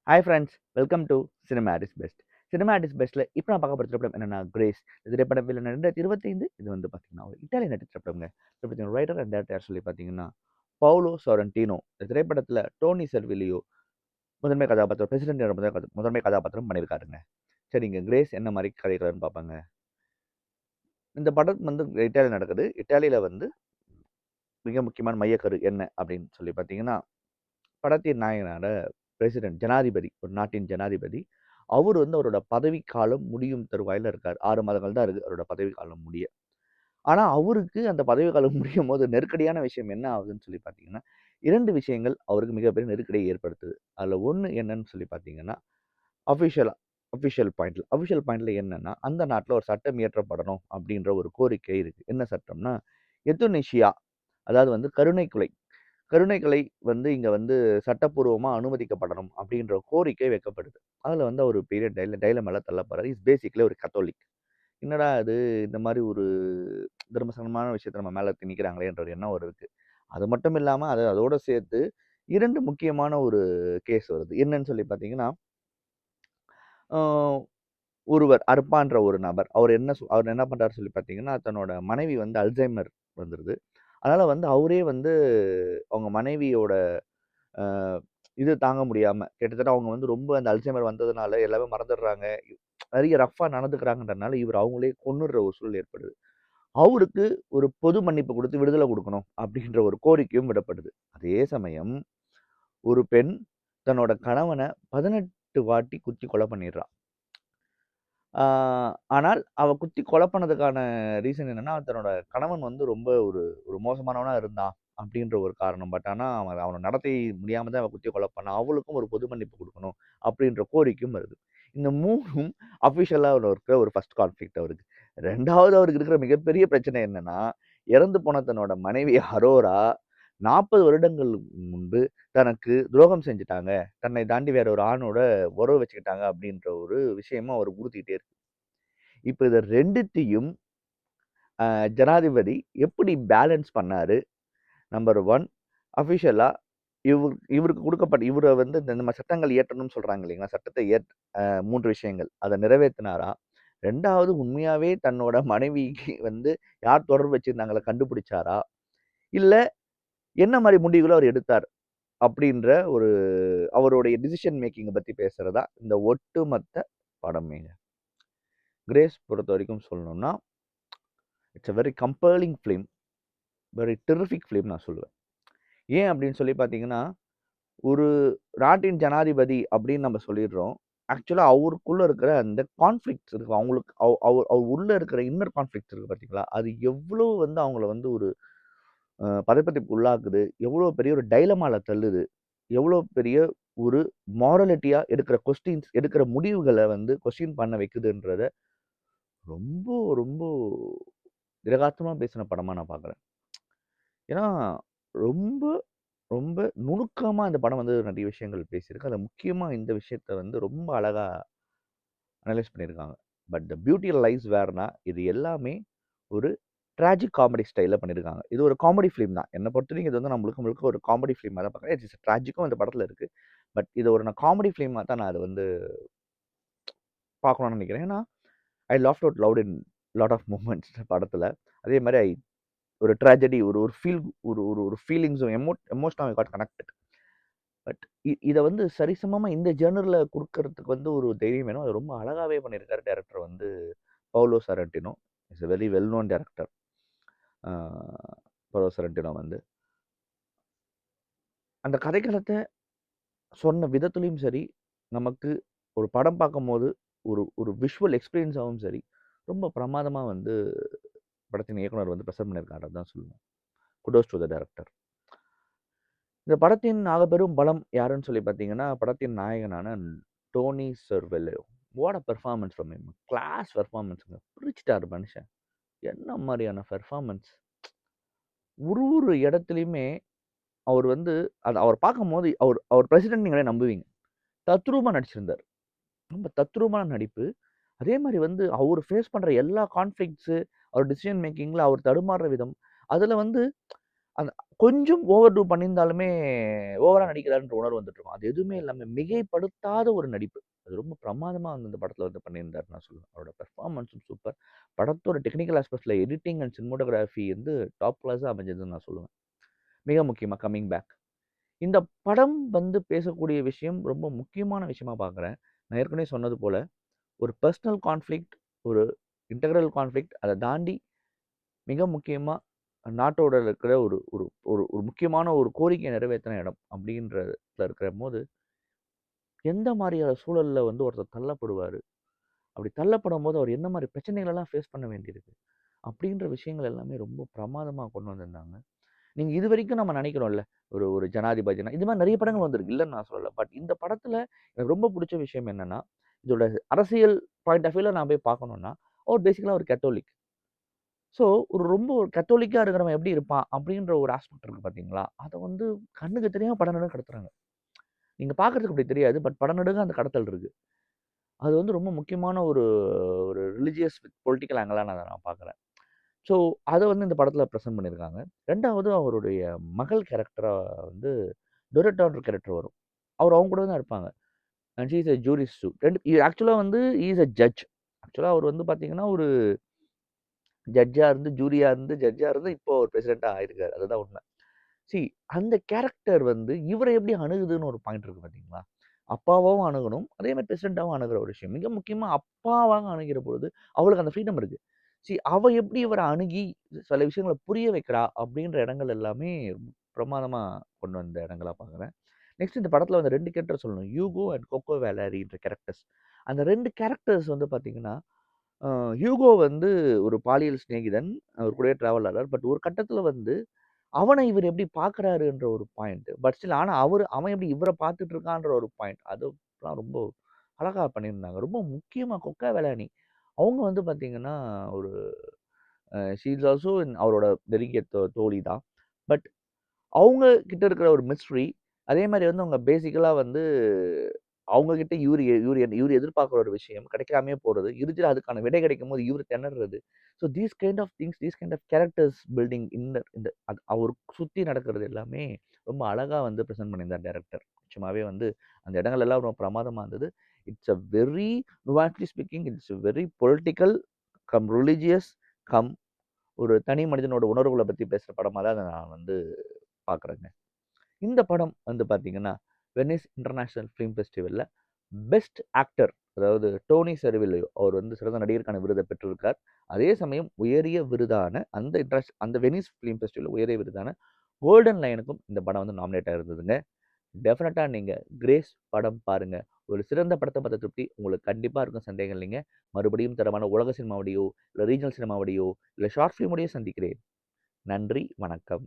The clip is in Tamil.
Hi friends, welcome to cinema at is best. Cinema at is பெஸ்ட்ல இப்போ நான் பார்க்க போகிற திரைப்படம் என்னன்னா கிரேஸ். இந்த திரைப்படம் வெளியான 2025. இது வந்து பார்த்தீங்கன்னா ஒரு இட்டாலியன் நடித்த திரைப்படங்க. திரைப்படத்தின் ரைட்டர் அண்ட் டேரக்டர் சொல்லி பார்த்தீங்கன்னா பவுலோ சாரண்டினோ. இந்த திரைப்படத்தில் டோனி செர்விலியோ முதன்மை கதாபாத்திரம், பிரசிடென்ட் என்ற முதன்மை கதாபாத்திரம் பண்ணியிருக்காருங்க. சரிங்க, கிரேஸ் என்ன மாதிரி கதைகள்னு பார்ப்பாங்க. இந்த படம் வந்து இட்டாலியில் நடக்குது. இட்டாலியில் வந்து மிக முக்கியமான மையக்கரு என்ன அப்படின்னு சொல்லி பார்த்தீங்கன்னா, படத்தின் நாயகனான பிரசிடென்ட் ஜனாதிபதி, ஒரு நாட்டின் ஜனாதிபதி. அவர் வந்து அவரோட பதவி காலம் முடியும் தருவாயில இருக்கார். 6 மாதங்கள் தான் இருக்கு அவரோட பதவி காலம் முடிய. ஆனா, அவருக்கு அந்த பதவி காலம் முடியும்போது நெருக்கடியான விஷயம் என்ன ஆகுதுன்னு சொல்லி பார்த்தீங்கன்னா, 2 விஷயங்கள் அவருக்கு மிகப்பெரிய நெருக்கடியை ஏற்படுத்துது. அதுல ஒண்ணு என்னன்னு சொல்லி பார்த்தீங்கன்னா, அஃபிஷியலா அஃபிஷியல் பாயிண்ட்ல என்னன்னா, அந்த நாட்டுல ஒரு சட்டம் இயற்றப்படணும் அப்படின்ற ஒரு கோரிக்கை இருக்கு. என்ன சட்டம்னா, எத்துனீஷியா, அதாவது வந்து கருணை கொலை. கருணை கொலை வந்து இங்க வந்து சட்டப்பூர்வமா அனுமதிக்கப்படணும் அப்படின்ற கோரிக்கை வைக்கப்படுது. அதுல வந்து அவர் பெரிய டைலமால தள்ளப்படுறாரு. இஸ் பேசிக்கலி ஒரு கத்தோலிக். என்னடா இது, இந்த மாரி ஒரு தர்மசங்கமான விஷயத்த நம்ம மேல திணிக்கிறாங்களேன்ற ஒரு எண்ணம் இருக்கு. அது மட்டும் இல்லாம அதோட சேர்த்து 2 முக்கியமான ஒரு கேஸ் வருது. என்னன்னு சொல்லி பார்த்தீங்கன்னா, ஆ ஒருவர் அர்பான்ற ஒரு நபர். அவர் என்ன பண்றாரு சொல்லி பார்த்தீங்கன்னா, தன்னோட மனைவி வந்து அல்சைமர் வந்துருது. அதனால வந்து அவரே வந்து அவங்க மனைவியோட அ இது தாங்க முடியாம, கிட்டத்தட்ட அவங்க வந்து ரொம்ப அந்த அல்சைமர் வந்ததுனால எல்லாமே மறந்துடுறாங்க. நெறைய ரஃப்பா நடந்துக்கிறாங்கன்றனால, இவர் அவங்களே கொன்னுடுற ஒரு சூழல் ஏற்படுது. அவருக்கு ஒரு பொது மன்னிப்பு குடுத்து விடுதலை குடுக்கணும் அப்படின்ற ஒரு கோரிக்கையும் விடப்படுது. அதே சமயம் ஒரு பெண் தன்னோட கணவன 18 வாட்டி குத்தி கொலை பண்ணிடுறா. ஆ ஆனால் அவ குத்தி கொலை பண்ணதுக்கான ரீசன் என்னன்னா, தன்னோட கணவன் வந்து ரொம்ப ஒரு ஒரு மோசமானவனா இருந்தான் அப்படின்ற ஒரு காரணம். பட் ஆனா அவன நடத்தை முடியாம தான் அவ குத்தி கொலை பண்ணா. அவளுக்கும் ஒரு பொது மன்னிப்பு குடுக்கணும் அப்படின்ற கோரிக்கையும் வருது. இந்த 3ம் அஃபிஷியலா இருக்கிற ஒரு ஃபர்ஸ்ட் கான்ஃப்ளிக்ட் அவருக்கு. 2வது அவருக்கு இருக்கிற மிகப்பெரிய பிரச்சனை என்னன்னா, இறந்து போன தன்னோட மனைவி அரோரா 40 வருடங்கள் முன்பு தனக்கு துரோகம் செஞ்சுட்டாங்க. தன்னை தாண்டி வேற ஒரு ஆணோட உறவு வச்சுக்கிட்டாங்க அப்படின்ற ஒரு விஷயமும் அவருக்கு உறுத்திக்கிட்டே இருக்கு. இப்ப இத 2த்தையும் ஜனாதிபதி எப்படி பேலன்ஸ் பண்ணாரு? நம்பர் 1, அஃபிஷியலா இவருக்கு குடுக்கப்பட்ட இவர வந்து இந்த மாரி சட்டங்கள் இயற்றணும்னு சொல்றாங்க இல்லைங்களா? சட்டத்தை 3 விஷயங்கள். அத நிறைவேத்துனாரா? 2வது உண்மையாவே தன்னோட மனைவிக்கு வந்து யார் தொடர்பு வச்சிருந்தாங்கள கண்டுபிடிச்சாரா? இல்ல என்ன மாரி முடிவுகள அவர் எடுத்தார்? அப்படின்ற ஒரு அவருடைய டிசிஷன் மேக்கிங்க பத்தி பேசுறது தான் இந்த ஒட்டுமொத்த படமேங்க. கிரேஸ் பொறுத்தவரைக்கும் சொல்லணும்னா, it's very compelling film. Very terrific film நான் சொல்லுவேன். ஏன் அப்படின்னு சொல்லி பார்த்தீங்கன்னா, ஒரு நாட்டின் ஜனாதிபதி அப்படின்னு நம்ம சொல்லிடுறோம். ஆக்சுவலா அவருக்குள்ள இருக்கிற அந்த கான்ஃப்ளிக்ட்ஸ் இருக்கு. அவங்களுக்கு அவர் உள்ள இருக்கிற இன்னர் கான்ஃப்ளிக்ட்ஸ் இருக்கு பார்த்தீங்களா? அது எவ்வளோ வந்து அவங்கள வந்து ஒரு பதைப்பதைக்கு உள்ளாக்குது. எவ்வளோ பெரிய ஒரு டைலமால தள்ளுது. எவ்வளோ பெரிய ஒரு மாரலிட்டியா எடுக்கிற எடுக்கிற முடிவுகள வந்து கொஸ்டின் பண்ண வைக்குதுன்றத ரொம்ப, ரொம்ப திடகாத்திரமா பேசின படமா நான் பார்க்குறேன். ஏன்னா, ரொம்ப, ரொம்ப நுணுக்கமா இந்த படம் வந்து நிறைய விஷயங்கள் பேசியிருக்கு. அதுல முக்கியமா இந்த விஷயத்த வந்து ரொம்ப அழகா அனலைஸ் பண்ணியிருக்காங்க. பட் த பியூட்டி லைஸ் வேர்னா, இது எல்லாமே ஒரு டிராஜிக் காமெடி ஸ்டைல்ல பண்ணியிருக்காங்க. இது ஒரு காமெடி ஃபிலிம் தான். என்ன பொறுத்தவரைக்கும் இது வந்து நான் முழுக்க முழுக்க ஒரு காமெடி ஃபிலிமா தான் பார்க்குறேன். இட்ஸ் டிராஜிக்கும் இந்த படத்துல இருக்கு. பட் இத ஒரு நான் காமெடி ஃபிலிமா தான் நான் அத வந்து பார்க்கணும்னு நினைக்கிறேன். ஏன்னா, I laughed out loud in lot of moments படத்துல. அதே மாரி ஒரு ட்ராஜடி ஒரு ஒரு ஃபீல் ஒரு ஒரு ஒரு ஃபீலிங்ஸும் எமோஷனலா ஐ காட் கனெக்டட். பட் இத வந்து சரிசமமா இந்த ஜர்னர்ல குடுக்கறதுக்கு வந்து ஒரு தைரியம் வேணும். அது ரொம்ப அழகாவே பண்ணியிருக்காரு டைரக்டர் வந்து Paolo Sorrentino. Is a very well known director. Ah Paolo Sorrentino வந்து. அந்த கதைக்களத்த சொன்ன விதத்திலயும் சரி, நமக்கு ஒரு படம் பார்க்கும்போது ஒரு ஒரு விஷுவல் எக்ஸ்பீரியன்ஸாவும் சரி, ரொம்ப பிரமாதமா வந்து படத்தின் இயக்குனர் வந்து பிரசன்ட் பண்ணியிருக்காருன்னு தான் சொல்லணும். Kudos to the director. இந்த படத்தின் ஆகப்பெரும் பலம் யாருன்னு சொல்லி பார்த்தீங்கன்னா, படத்தின் நாயகனான Toni Servillo. What a performance from him. Class பெர்ஃபார்மன்ஸ்ங்க. பிரிச்சுட்டாரு மனுஷன். என்ன மாரியான பெர்ஃபார்மன்ஸ். ஒரு ஒரு இடத்துலயுமே அவர் வந்து அவர பார்க்கும்போது அவர் அவர் பிரசிடென்ட் நீங்களே நம்புவீங்க. தத்ரூபமா நடிச்சிருந்தாரு. ரொம்ப தத்ரூபமான நடிப்பு. அதே மாரி வந்து அவரு ஃபேஸ் பண்ற எல்லா கான்ஃப்ளிக்ட்ஸு, அவர் டிசிஷன் மேக்கிங்ல அவர் தடுமாறுற விதம், அதுல வந்து அந்த கொஞ்சம் ஓவர் டூ பண்ணியிருந்தாலுமே, ஓவரா நடிக்கிறாருன்ற உணர்வு வந்துட்டு இருக்கும். அது எதுவுமே இல்லாம மிகைப்படுத்தாத ஒரு நடிப்பு. அது ரொம்ப பிரமாதமா வந்து இந்த படத்துல வந்து பண்ணியிருந்தாருன்னு நான் சொல்லுவேன். அவரோட பெர்ஃபார்மன்ஸும் சூப்பர். படத்தோட டெக்னிக்கல் ஆஸ்பெக்ட்ஸ்ல எடிட்டிங் அண்ட் சினிமாட்டோகிராஃபி வந்து டாப் கிளாஸா அமைஞ்சதுன்னு நான் சொல்லுவேன். மிக முக்கியமா கமிங் பேக். இந்த படம் வந்து பேசக்கூடிய விஷயம் ரொம்ப முக்கியமான விஷயமா பார்க்குறேன். நான் ஏற்கனவே சொன்னது போல, ஒரு பெர்சனல் கான்ஃப்ளிக்ட், ஒரு இன்டெக்ரல் கான்ஃப்ளிக்ட் அத தாண்டி மிக முக்கியமா நாட்டோட இருக்கிற ஒரு ஒரு ஒரு ஒரு முக்கியமான ஒரு கோரிக்கைய நிறைவேத்தின இடம் அப்படின்றதுல இருக்கிறபோது, எந்த மாரியான சூழல்ல வந்து ஒருத்தர் தள்ளப்படுவாரு? அப்படி தள்ளப்படும்போது அவர் என்ன மாரி பிரச்சனைகள் எல்லாம் ஃபேஸ் பண்ண வேண்டியிருக்கு? அப்படின்ற விஷயங்கள் எல்லாமே ரொம்ப பிரமாதமா கொண்டு வந்திருந்தாங்க. நீங்க இதுவரைக்கும் நம்ம நினைக்கிறோம்ல, ஒரு ஒரு ஜனாதிபதினா இது மாரி நெறைய படங்கள் வந்திருக்கு. இல்லன்னு நான் சொல்லல. பட் இந்த படத்துல எனக்கு ரொம்ப புடிச்ச விஷயம் என்னன்னா, இதோட அரசியல் பாயிண்ட் ஆஃப் வியூல நான் போய் பார்க்கணும்னா, அவர் பேசிக்கலா ஒரு கத்தோலிக். ஸோ, ஒரு கத்தோலிக்கா இருக்கிறவன் எப்படி இருப்பான்? அப்படின்ற ஒரு ஆஸ்பெக்ட் இருக்கு பார்த்தீங்களா? அத வந்து கண்ணுக்கு தெரியாம படம் நெடுக கடத்துறாங்க. நீங்க பார்க்கறதுக்கு அப்படி தெரியாது. பட் படம் நெடுக அந்த கடத்தல் இருக்கு. அது வந்து ரொம்ப முக்கியமான ஒரு ஒரு ரிலிஜியஸ் வித் பொலிட்டிக்கல் ஆங்கிளா நான் பார்க்குறேன். ஸோ, அத வந்து இந்த படத்துல பிரசன்ட் பண்ணியிருக்காங்க. 2வது அவருடைய மகள் கேரக்டரா வந்து டொரேட்டோன்ற கேரக்டர் வரும். அவங்க கூட தான் இருப்பாங்க. And she is a jurist too. 2 ஆக்சுவலா வந்து ஹி இஸ் எ ஜட்ஜ். ஆக்சுவலா அவர் வந்து பார்த்தீங்கன்னா, ஒரு ஜட்ஜா இருந்து, ஜூரியா இருந்து, ஜட்ஜா இருந்து இப்போ ஒரு பிரசிடென்ட்டா ஆயிருக்காரு. அதுதான் உண்ம. சி அந்த கேரக்டர் வந்து இவர எப்படி அணுகுதுன்னு ஒரு பாயிண்ட் இருக்கு பார்த்தீங்களா? அப்பாவாவும் அணுகணும். அதே மாரி பிரசிடென்ட்டாவும் அணுகுற ஒரு விஷயம். மிக முக்கியமா அப்பாவாக அணுகிற பொழுது, அவளுக்கு அந்த ஃப்ரீடம் இருக்கு. அவ எப்படி இவர அணுகி சில விஷயங்கள புரிய வைக்கிறா அப்படின்ற இடங்கள் எல்லாமே பிரமாதமா கொண்டு வந்த இடங்களா பார்க்குறேன். நெக்ஸ்ட் இந்த படத்துல வந்து 2 கேரக்டர் சொல்லணும். ஹியூகோ அண்ட் கோகோ வேலரின்ற கேரக்டர்ஸ். அந்த 2 கேரக்டர்ஸ் வந்து பார்த்தீங்கன்னா, அ ஹியூகோ வந்து ஒரு பாலியல் சிநேகிதன். அவர் கூடயே டிராவல் ஆறார். பட் ஒரு கட்டத்துல வந்து அவன இவரு எப்படி பார்க்குறாருன்ற ஒரு பாயிண்ட். பட் ஸ்டில் ஆனா அவன் எப்படி இவர பார்த்துட்டு இருக்கான்ற ஒரு பாயிண்ட். அதுலாம் ரொம்ப அழகா பண்ணியிருந்தாங்க. ரொம்ப முக்கியமா கொக்கா வெலானி. அவங்க வந்து பார்த்தீங்கன்னா, ஒரு ஷி இஸ் ஆல்சோ அவரோட நெருங்கிய தோழி தான். பட் அவங்க கிட்ட இருக்கிற ஒரு மிஸ்ட்ரி, அதே மாரி வந்து அவங்க பேசிக்கலா வந்து அவங்க கிட்ட இவரு எதிர்பார்க்குற ஒரு விஷயம் கிடைக்காமயே போறது. இறுதியில அதுக்கான விடை கிடைக்கும்போது இவரு திணர்றது. So these kind of things, these kind of characters building இந்த இந்த அது அவர சுத்தி நடக்கிறது எல்லாமே ரொம்ப அழகா வந்து பிரசன்ட் பண்ணியிருந்தார் டைரக்டர். நிச்சயமாவே வந்து அந்த இடங்கள் எல்லாம் ரொம்ப பிரமாதமா இருந்தது. It's a very nuancedly speaking it's a very political cum religious cum ஒரு தனி மனிதனோட உணர்வுகள பத்தி பேசுற படமா தான் அத நான் வந்து பார்க்குறேங்க. இந்த படம் வந்து பார்த்தீங்கன்னா, வெனிஸ் இன்டர்நேஷனல் ஃபிலிம் ஃபெஸ்டிவல்ல பெஸ்ட் ஆக்டர் அதாவது டோனி செர்வில்லியோ அவர் வந்து சிறந்த நடிகருக்கான விருத பெற்றிருக்கார். அதே சமயம் உயரிய விருதான அந்த வெனிஸ் ஃபிலிம் ஃபெஸ்டிவல்ல உயரிய விருதான கோல்டன் லயனுக்கும் இந்த படம் வந்து நாமினேட் ஆயிருந்ததுங்க. டெஃபினட்டா நீங்க கிரேஸ் படம் பாருங்க. ஒரு சிறந்த படத்த பார்த்த திருப்தி உங்களுக்கு கண்டிப்பா இருக்கும் சந்தேகம் இல்லைங்க. மறுபடியும் தரமான உலக சினிமாவோடையோ, இல்ல ரீஜனல் சினிமாவோடையோ, இல்ல ஷார்ட் ஃபிலிமோடையோ சந்திக்கிறேன். நன்றி, வணக்கம்.